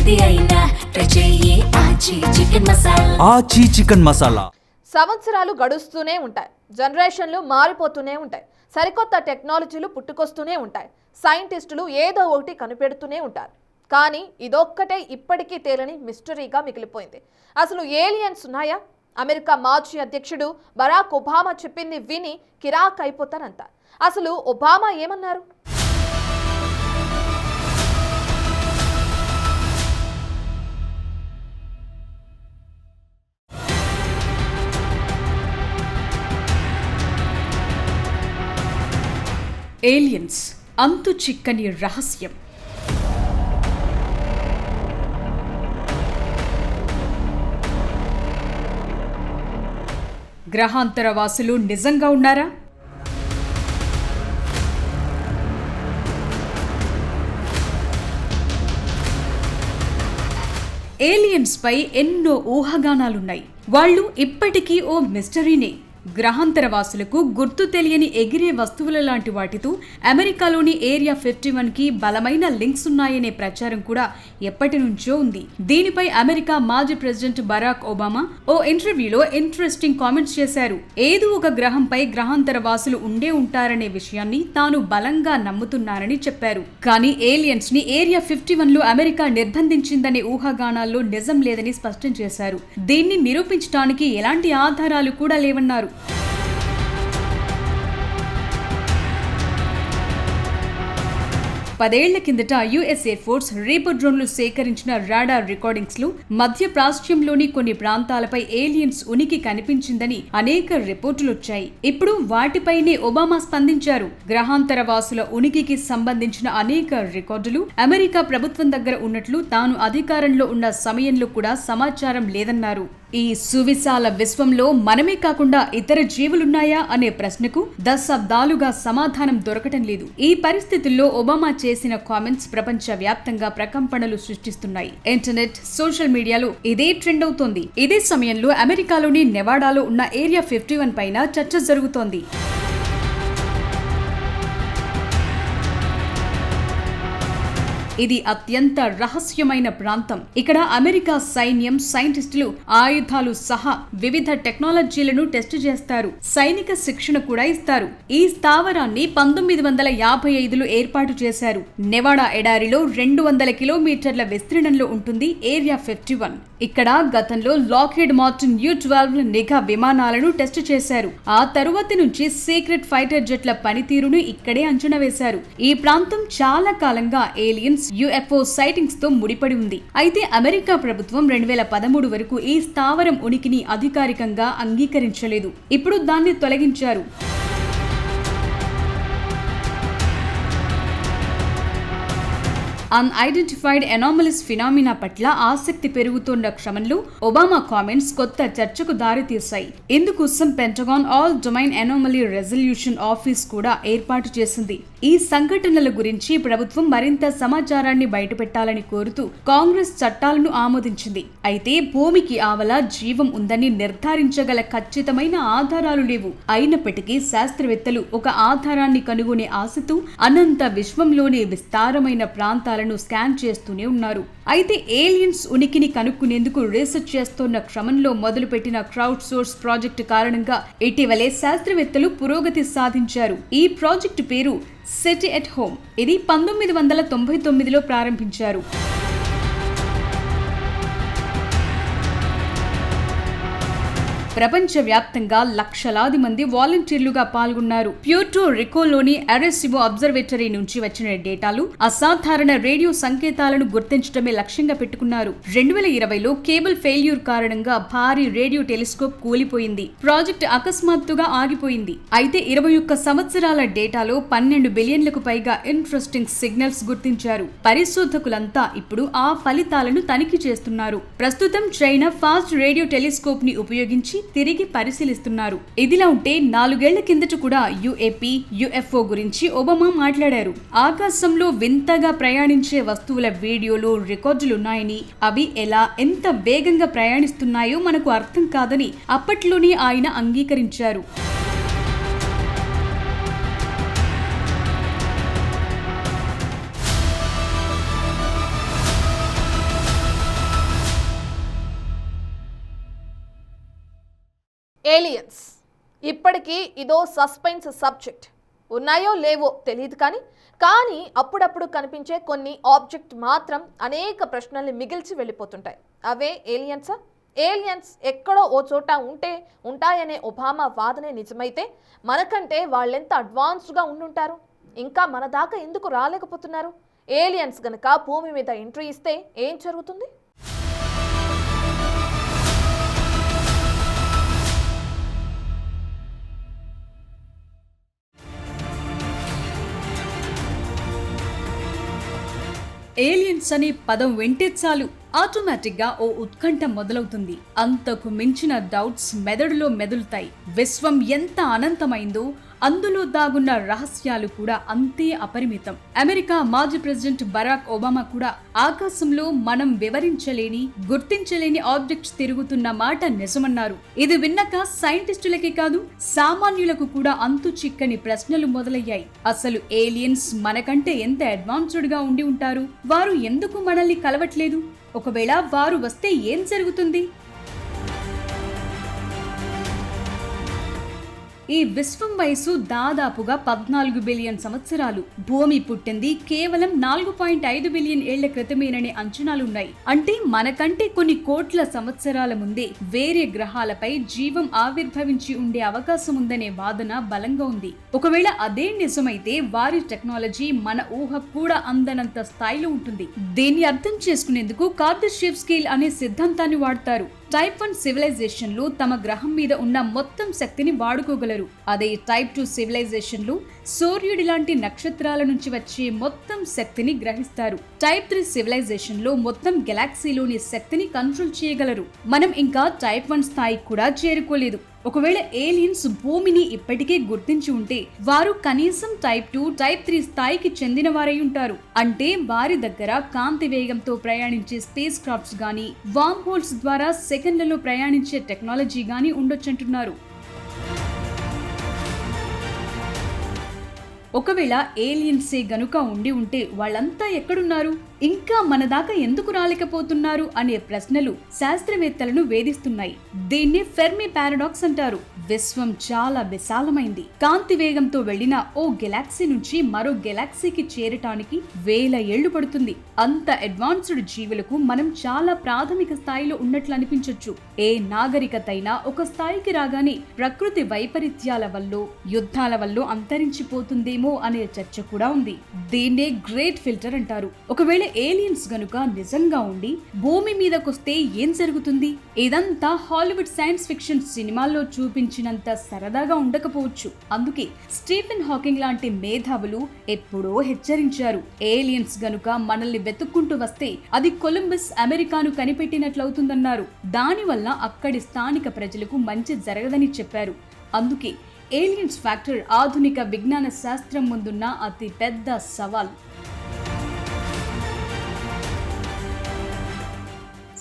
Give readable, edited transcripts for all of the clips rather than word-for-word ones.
ఏది అయినా ట్రై చెయ్యి ఆచి చికెన్ మసాలా. సంవత్సరాలు గడుస్తూనే ఉంటాయి, జనరేషన్లు మారిపోతూనే ఉంటాయి, సరికొత్త టెక్నాలజీలు పుట్టుకొస్తూనే ఉంటాయి, సైంటిస్టులు ఏదో ఒకటి కనిపెడుతూనే ఉంటారు. కానీ ఇదొక్కటే ఇప్పటికీ తేలని మిస్టరీగా మిగిలిపోయింది. అసలు ఏలియన్స్ ఉన్నాయా? అమెరికా మాజీ అధ్యక్షుడు బరాక్ ఒబామా చెప్పింది విని కిరాక్ అయిపోతారంట. అసలు ఒబామా ఏమన్నారు? ఏలియన్స్ అంతు చిక్కని రహస్యం. గ్రహాంతర వాసులు నిజంగా ఉన్నారా? ఏలియన్స్ పై ఎన్నో ఊహాగానాలున్నాయి. వాళ్ళు ఇప్పటికీ ఓ మిస్టరీనే. గ్రహాంతర వాసులకు గుర్తు తెలియని ఎగిరే వస్తువుల లాంటి వాటితో అమెరికాలోని ఏరియా 51కి బలమైన లింక్స్ ఉన్నాయనే ప్రచారం కూడా ఎప్పటి నుంచో ఉంది. దీనిపై అమెరికా మాజీ ప్రెసిడెంట్ బరాక్ ఒబామా ఓ ఇంటర్వ్యూలో ఇంట్రెస్టింగ్ కామెంట్స్ చేశారు. ఏదో ఒక గ్రహంపై గ్రహాంతర వాసులు ఉండే ఉంటారనే విషయాన్ని తాను బలంగా నమ్ముతున్నానని చెప్పారు. కానీ ఏలియన్స్ ని ఏరియా 51లో అమెరికా నిర్బంధించిందనే ఊహాగానాల్లో నిజం లేదని స్పష్టం చేశారు. దీన్ని నిరూపించడానికి ఎలాంటి ఆధారాలు కూడా లేవన్నారు. 10 ఏళ్ల కిందట యుఎస్ ఎయిర్ ఫోర్స్ రీపర్ డ్రోన్లు సేకరించిన రాడార్ రికార్డింగ్స్ లో మధ్య ప్రాచ్యంలోని కొన్ని ప్రాంతాలపై ఏలియన్స్ ఉనికి కనిపించిందని అనేక రిపోర్టులు వచ్చాయి. ఇప్పుడు వాటిపైనే ఒబామా స్పందించారు. గ్రహాంతర వాసుల ఉనికికి సంబంధించిన అనేక రికార్డులు అమెరికా ప్రభుత్వం దగ్గర ఉన్నట్లు తాను అధికారంలో ఉన్న సమయంలో కూడా సమాచారం లేదన్నారు. ఈ సువిశాల విశ్వంలో మనమే కాకుండా ఇతర జీవులున్నాయా అనే ప్రశ్నకు దశాబ్దాలుగా సమాధానం దొరకటం లేదు. ఈ పరిస్థితుల్లో ఒబామా చేసిన కామెంట్స్ ప్రపంచ వ్యాప్తంగా ప్రకంపనలు సృష్టిస్తున్నాయి. ఇంటర్నెట్, సోషల్ మీడియాలో ఇదే ట్రెండ్ అవుతోంది. ఇదే సమయంలో అమెరికాలోని నెవాడాలో ఉన్న ఏరియా 51 పైన చర్చ జరుగుతోంది. ఇది అత్యంత రహస్యమైన ప్రాంతం. ఇక్కడ అమెరికా సైన్యం, సైంటిస్టులు ఆయుధాలు సహా వివిధ టెక్నాలజీలను టెస్ట్ చేస్తారు. సైనిక శిక్షణ కూడా ఇస్తారు. ఈ స్థావరాన్ని 1955లో ఏర్పాటు చేశారు. నెవాడా ఎడారిలో 200 కిలోమీటర్ల విస్తీర్ణంలో ఉంటుంది ఏరియా 51. ఇక్కడ గతంలో లాక్హీడ్ మార్టిన్ U-12 నిఘా విమానాలను టెస్ట్ చేశారు. ఆ తరువాతి నుంచి సీక్రెట్ ఫైటర్ జెట్ల పనితీరును ఇక్కడే అంచనా వేశారు. ఈ ప్రాంతం చాలా కాలంగా ఏలియన్స్, UFO సైటింగ్స్ తో ముడిపడి ఉంది. అయితే అమెరికా ప్రభుత్వం 2013 వరకు ఈ స్థావరం ఉనికిని అధికారికంగా అంగీకరించలేదు. ఇప్పుడు దాన్ని తొలగించారు. అన్ఐడెంటిఫైడ్ అనామలీస్ ఫినామినా పట్ల ఆసక్తి పెరుగుతున్న క్రమంలో ఒబామా కామెంట్స్ కొత్త చర్చకు దారితీశాయి. ఇందుకోసం pentagon all domain anomaly resolution office కూడా ఏర్పాటు చేసింది. ఈ సంఘటనల గురించి ప్రభుత్వం మరింత సమాచారాన్ని బయటపెట్టాలని కోరుతూ కాంగ్రెస్ చట్టాలను ఆమోదించింది. అయితే భూమికి ఆవల జీవం ఉందని నిర్ధారించగల ఖచ్చితమైన ఆధారాలు లేవు. అయినప్పటికీ శాస్త్రవేత్తలు ఒక ఆధారాన్ని కనుగొనే ఆశతో అనంత విశ్వంలోని విస్తారమైన ప్రాంతాలను స్కాన్ చేస్తూనే ఉన్నారు. అయితే ఏలియన్స్ ఉనికిని కనుక్కునేందుకు రీసెర్చ్ చేస్తున్న క్రమంలో మొదలుపెట్టిన క్రౌడ్ సోర్స్ ప్రాజెక్టు కారణంగా ఇటీవలే శాస్త్రవేత్తలు పురోగతి సాధించారు. ఈ ప్రాజెక్టు పేరు సిటీ ఎట్ హోమ్. ఇది 1999లో ప్రారంభించారు. ప్రపంచవ్యాప్తంగా లక్షలాది మంది వాలంటీర్లుగా పాల్గొన్నారు. ప్యూర్టో రికోలోని అరెసిబో అబ్జర్వేటరీ నుంచి వచ్చిన డేటాలు అసాధారణ రేడియో సంకేతాలను గుర్తించడమే లక్ష్యంగా పెట్టుకున్నారు. 2020లో కేబుల్ ఫెయిల్యూర్ కారణంగా భారీ రేడియో టెలిస్కోప్ కూలిపోయింది. ప్రాజెక్ట్ అకస్మాత్తుగా ఆగిపోయింది. అయితే 21 సంవత్సరాల డేటాలో 12 బిలియన్లకు పైగా ఇంట్రెస్టింగ్ సిగ్నల్స్ గుర్తించారు. పరిశోధకులంతా ఇప్పుడు ఆ ఫలితాలను తనిఖీ చేస్తున్నారు. ప్రస్తుతం చైనా ఫాస్ట్ రేడియో టెలిస్కోప్ ని ఉపయోగించి తిరిగి పరిశీలిస్తున్నారు. ఇదిలా ఉంటే 4 ఏళ్ల కిందట కూడా UAP, UFO గురించి ఒబామా మాట్లాడారు. ఆకాశంలో వింతగా ప్రయాణించే వస్తువుల వీడియోలు, రికార్డులున్నాయని, అవి ఎలా, ఎంత వేగంగా ప్రయాణిస్తున్నాయో మనకు అర్థం కాదని అప్పట్లోనే ఆయన అంగీకరించారు. ఏలియన్స్ ఇప్పటికీ ఇదో సస్పెన్స్ సబ్జెక్ట్. ఉన్నాయో లేవో తెలియదు కానీ అప్పుడప్పుడు కనిపించే కొన్ని ఆబ్జెక్ట్ మాత్రం అనేక ప్రశ్నల్ని మిగిల్చి వెళ్ళిపోతుంటాయి. అవే ఏలియన్సా? ఏలియన్స్ ఎక్కడో ఓ చోట ఉంటాయనే ఒబామా వాదనే నిజమైతే మనకంటే వాళ్ళెంత అడ్వాన్స్డ్గా ఉండుంటారు? ఇంకా మన దాకా ఎందుకు రాలేకపోతున్నారు? ఏలియన్స్ గనక భూమి మీద ఎంట్రీ ఇస్తే ఏం జరుగుతుంది? ఏలియన్స్ అనే పదం వింటే చాలు ఆటోమేటిక్ గా ఓ ఉత్కంఠ మొదలవుతుంది. అంతకు మించిన డౌట్స్ మెదడులో మెదులుతాయి. విశ్వం ఎంత అనంతమైందో అందులో దాగున్న రహస్యాలు కూడా అంతే అపరిమితం. అమెరికా మాజీ ప్రెసిడెంట్ బరాక్ ఒబామా కూడా ఆకాశంలో మనం వివరించలేని, గుర్తించలేని ఆబ్జెక్ట్స్ తిరుగుతున్న మాట నిజమన్నారు. ఇది విన్నాక సైంటిస్టులకే కాదు సామాన్యులకు కూడా అంతు చిక్కని ప్రశ్నలు మొదలయ్యాయి. అసలు ఏలియన్స్ మనకంటే ఎంత అడ్వాన్స్డ్ గా ఉండి ఉంటారు? వారు ఎందుకు మనల్ని కలవట్లేదు? ఒకవేళ వారు వస్తే ఏం జరుగుతుంది? ఈ విశ్వం వయసు దాదాపుగా 14 బిలియన్ సంవత్సరాలు. భూమి పుట్టింది కేవలం 4.5 బిలియన్ ఏళ్ల క్రితమేననే అంచనాలున్నాయి. అంటే మనకంటే కొన్ని కోట్ల సంవత్సరాల ముందే వేరే గ్రహాలపై జీవం ఆవిర్భవించి ఉండే అవకాశం ఉందనే వాదన బలంగా ఉంది. ఒకవేళ అదే నిజమైతే వారి టెక్నాలజీ మన ఊహ కూడా అందనంత స్థాయిలో ఉంటుంది. దీన్ని అర్థం చేసుకునేందుకు కార్దాషియన్ స్కేల్ అనే సిద్ధాంతాన్ని వాడతారు. టైప్ 1 సివిలైజేషన్లు తమ గ్రహం మీద ఉన్న మొత్తం శక్తిని వాడుకోగలరు. అదే టైప్ 2 సివిలైజేషన్లు సూర్యుడి లాంటి నక్షత్రాల నుంచి వచ్చే మొత్తం శక్తిని గ్రహిస్తారు. టైప్ 3 సివిలైజేషన్లో మొత్తం గెలాక్సీలోని శక్తిని కంట్రోల్ చేయగలరు. మనం ఇంకా టైప్ 1 స్థాయికి కూడా చేరుకోలేదు. ఒకవేళ ఏలియన్స్ భూమిని ఇప్పటికే గుర్తించి ఉంటే వారు కనీసం టైప్ 2, టైప్ 3 స్థాయికి చెందిన వారై ఉంటారు. అంటే వారి దగ్గర కాంతి వేగంతో ప్రయాణించే స్పేస్ క్రాఫ్ట్స్ గానీ, వార్మ్ హోల్స్ ద్వారా సెకండ్లలో ప్రయాణించే టెక్నాలజీ గానీ ఉండొచ్చంటున్నారు. ఒకవేళ ఏలియన్సే గనుక ఉండి ఉంటే వాళ్ళంతా ఎక్కడున్నారు? ఇంకా మన దాకా ఎందుకు రాలేకపోతున్నారు అనే ప్రశ్నలు శాస్త్రవేత్తలను వేధిస్తున్నాయి. దీన్ని ఫెర్మి పారాడాక్స్ అంటారు. విశ్వం చాలా విశాలమైంది. కాంతి వేగంతో వెళ్లిన ఓ గెలాక్సీ నుంచి మరో గెలాక్సీకి చేరటానికి 1000 ఏళ్లు పడుతుంది. అంత అడ్వాన్స్డ్ జీవులకు మనం చాలా ప్రాథమిక స్థాయిలో ఉన్నట్లు అనిపించొచ్చు. ఏ నాగరికత అయినా ఒక స్థాయికి రాగానే ప్రకృతి వైపరీత్యాల వల్ల, యుద్ధాల వల్ల అంతరించిపోతుందేమో అనే చర్చ కూడా ఉంది. దీన్నే గ్రేట్ ఫిల్టర్ అంటారు. ఒకవేళ ఏలియన్స్ గనుక నిజంగా ఉండి భూమి మీదకొస్తే ఏం జరుగుతుంది? ఇదంతా హాలీవుడ్ సైన్స్ ఫిక్షన్ సినిమాల్లో చూపించినంత సరదాగా ఉండకపోవచ్చు. అందుకే స్టీఫెన్ హాకింగ్ లాంటి మేధావులు ఎప్పుడో హెచ్చరించారు. ఏలియన్స్ గనుక మనల్ని వెతుక్కుంటూ వస్తే అది కొలంబస్ అమెరికాను కనిపెట్టినట్లవుతుందన్నారు. దానివల్ల అక్కడి స్థానిక ప్రజలకు మంచి జరగదని చెప్పారు. అందుకే ఏలియన్స్ ఫ్యాక్టర్ ఆధునిక విజ్ఞాన శాస్త్రం ముందున్న అతి పెద్ద సవాల్.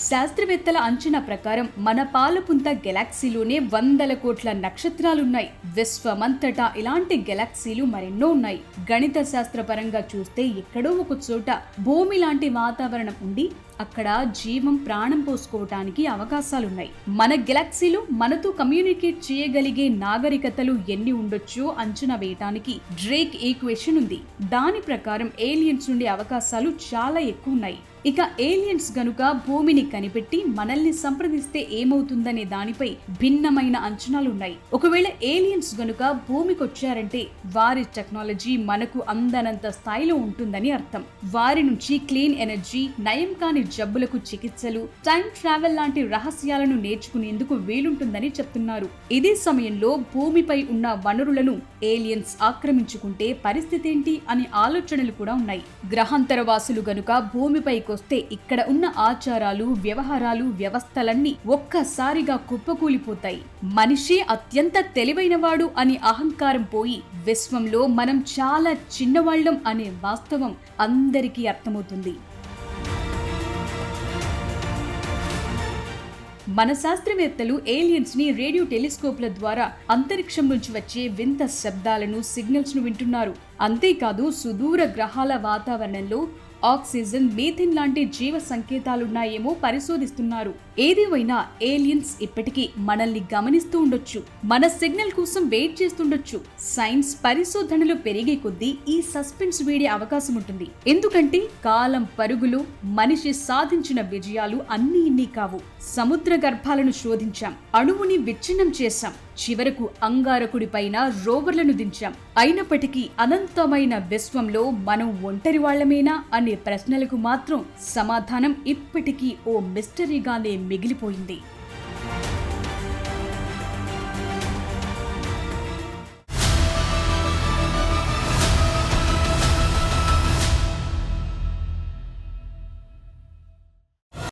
శాస్త్రవేత్తల అంచనా ప్రకారం మన పాలపుంత గెలాక్సీలోనే 100 కోట్ల నక్షత్రాలున్నాయి. విశ్వమంతటా ఇలాంటి గెలాక్సీలు మరెన్నో ఉన్నాయి. గణిత శాస్త్రపరంగా చూస్తే ఎక్కడో ఒక చోట భూమి లాంటి వాతావరణం ఉండి అక్కడ జీవం ప్రాణం పోసుకోవటానికి అవకాశాలున్నాయి. మన గెలాక్సీలో మనతో కమ్యూనికేట్ చేయగలిగే నాగరికతలు ఎన్ని ఉండొచ్చో అంచనా వేయటానికి డ్రేక్ ఈక్వేషన్ ఉంది. దాని ప్రకారం ఏలియన్స్ ఉండే అవకాశాలు చాలా ఎక్కువ ఉన్నాయి. ఇక ఏలియన్స్ గనుక భూమిని కనిపెట్టి మనల్ని సంప్రదిస్తే ఏమవుతుందనే దానిపై భిన్నమైన అంచనాలున్నాయి. ఒకవేళ ఏలియన్స్ గనుక భూమికొచ్చారంటే వారి టెక్నాలజీ మనకు అందనంత స్థాయిలో ఉంటుందని అర్థం. వారి నుంచి క్లీన్ ఎనర్జీ, నయం కాని జబ్బులకు చికిత్సలు, టైం ట్రావెల్ లాంటి రహస్యాలను నేర్చుకునేందుకు వీలుంటుందని చెప్తున్నారు. ఇదే సమయంలో భూమిపై ఉన్న వనరులను ఏలియన్స్ ఆక్రమించుకుంటే పరిస్థితి ఏంటి అనే ఆలోచనలు కూడా ఉన్నాయి. గ్రహాంతర వాసులు గనుక భూమిపైకి వస్తే ఇక్కడ ఉన్న ఆచారాలు, వ్యవహారాలు, వ్యవస్థలన్నీ ఒక్కసారిగా కుప్పకూలిపోతాయి. మనిషి అత్యంత తెలివైనవాడు అని అహంకారం పోయి విశ్వంలో మనం చాలా చిన్నవాళ్లం అనే వాస్తవం అందరికీ అర్థమవుతుంది. మన శాస్త్రవేత్తలు ఏలియన్స్ ని రేడియో టెలిస్కోప్ల ద్వారా అంతరిక్షం నుంచి వచ్చే వింత శబ్దాలను, సిగ్నల్స్ ను వింటున్నారు. అంతేకాదు సుదూర గ్రహాల వాతావరణంలో ఆక్సిజన్, మీథేన్ లాంటి జీవ సంకేతాలున్నాయేమో పరిశోధిస్తున్నారు. ఏదేమైనా ఏలియన్స్ ఇప్పటికీ మనల్ని గమనిస్తూ ఉండొచ్చు, మన సిగ్నల్ కోసం వెయిట్ చేస్తుండొచ్చు. సైన్స్ పరిశోధనలు పెరిగే కొద్దీ ఈ సస్పెన్స్ వీడే అవకాశం ఉంటుంది. ఎందుకంటే కాలం పరుగులు, మనిషి సాధించిన విజయాలు అన్నీ ఇన్ని కావు. సముద్ర గర్భాలను శోధించాం, అణువుని విచ్ఛిన్నం చేశాం, చివరకు అంగారకుడి పైన రోవర్లను దించాం. అయినప్పటికీ అనంతమైన విశ్వంలో మనం ఒంటరి వాళ్లమేనా అనే ప్రశ్నలకు మాత్రం సమాధానం ఇప్పటికీ ఓ మిస్టరీగానే మిగిలిపోయింది.